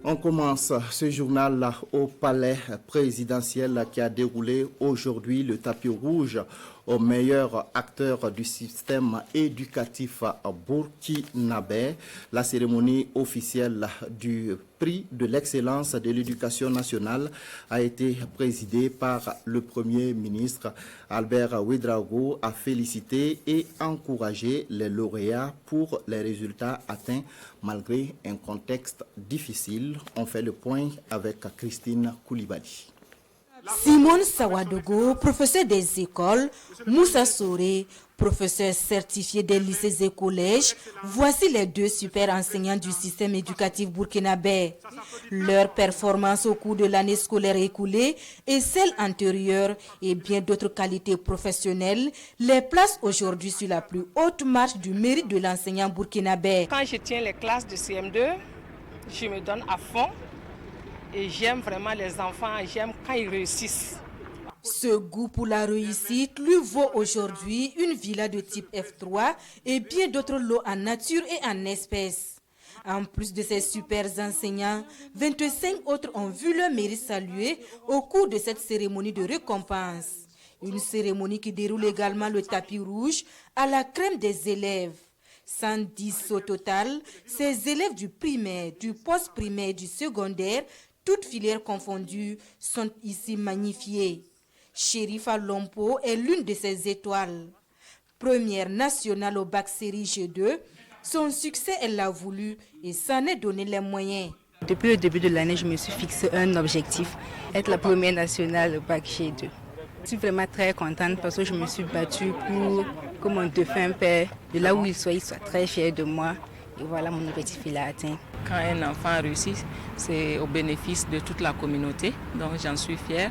On commence ce journal au palais présidentiel qui a déroulé aujourd'hui le tapis rouge aux meilleurs acteurs du système éducatif burkinabé. La cérémonie officielle du prix de l'excellence de l'éducation nationale a été présidée par le Premier ministre. Albert Ouédraogo a félicité et encouragé les lauréats pour les résultats atteints malgré un contexte difficile. On fait le point avec Christine Koulibaly. Simone Sawadogo, professeur des écoles, Moussa Soré, professeur certifié des lycées et collèges, voici les deux super enseignants du système éducatif burkinabé. Leur performance au cours de l'année scolaire écoulée et celle antérieure et bien d'autres qualités professionnelles les placent aujourd'hui sur la plus haute marche du mérite de l'enseignant burkinabé. Quand je tiens les classes de CM2, je me donne à fond. Et j'aime vraiment les enfants, j'aime quand ils réussissent. Ce goût pour la réussite lui vaut aujourd'hui une villa de type F3 et bien d'autres lots en nature et en espèces. En plus de ces super enseignants, 25 autres ont vu leur mérite salué au cours de cette cérémonie de récompense. Une cérémonie qui déroule également le tapis rouge à la crème des élèves. 110 au total, ces élèves du primaire, du post-primaire et du secondaire, toutes filières confondues, sont ici magnifiées. Chérifa Lompo est l'une de ces étoiles. Première nationale au bac série G2, son succès, elle l'a voulu et s'en est donné les moyens. Depuis le début de l'année, je me suis fixé un objectif, être la première nationale au bac G2. Je suis vraiment très contente parce que je me suis battue pour que mon défunt père, de là où il soit très fier de moi. Et voilà, mon objectif, il a atteint. Quand un enfant réussit, c'est au bénéfice de toute la communauté. Donc j'en suis fière.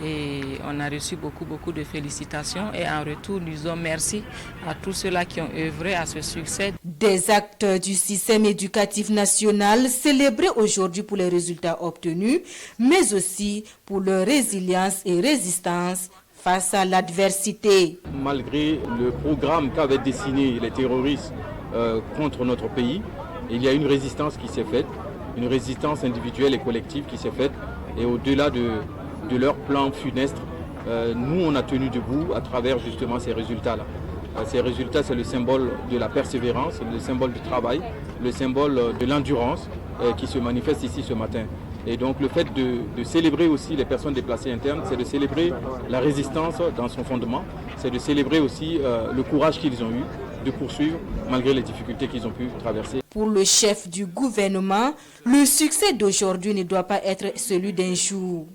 Et on a reçu beaucoup de félicitations. Et en retour, nous disons merci à tous ceux-là qui ont œuvré à ce succès. Des acteurs du système éducatif national célébrés aujourd'hui pour les résultats obtenus, mais aussi pour leur résilience et résistance face à l'adversité. Malgré le programme qu'avaient dessiné les terroristes contre notre pays, il y a une résistance qui s'est faite, une résistance individuelle et collective qui s'est faite. Et au-delà de leur plan funeste, nous on a tenu debout à travers justement ces résultats-là. Ces résultats, c'est le symbole de la persévérance, le symbole du travail, le symbole de l'endurance qui se manifeste ici ce matin. Et donc le fait de célébrer aussi les personnes déplacées internes, c'est de célébrer la résistance dans son fondement, c'est de célébrer aussi le courage qu'ils ont eu de poursuivre malgré les difficultés qu'ils ont pu traverser. Pour le chef du gouvernement, le succès d'aujourd'hui ne doit pas être celui d'un jour.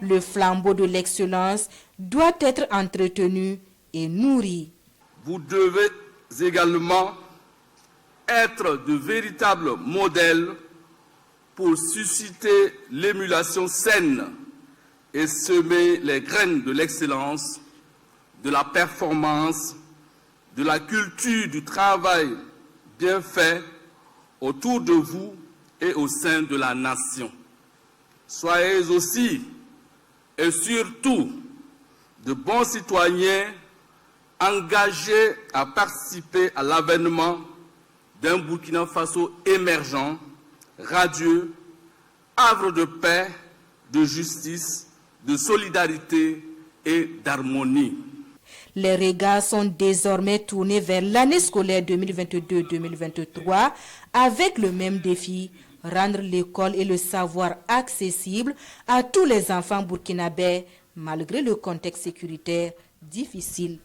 Le flambeau de l'excellence doit être entretenu et nourri. Vous devez également être de véritables modèles pour susciter l'émulation saine et semer les graines de l'excellence, de la performance, de la culture du travail bien fait autour de vous et au sein de la nation. Soyez aussi et surtout de bons citoyens engagés à participer à l'avènement d'un Burkina Faso émergent, radieux, havre de paix, de justice, de solidarité et d'harmonie. Les regards sont désormais tournés vers l'année scolaire 2022-2023 avec le même défi, rendre l'école et le savoir accessibles à tous les enfants burkinabés malgré le contexte sécuritaire difficile.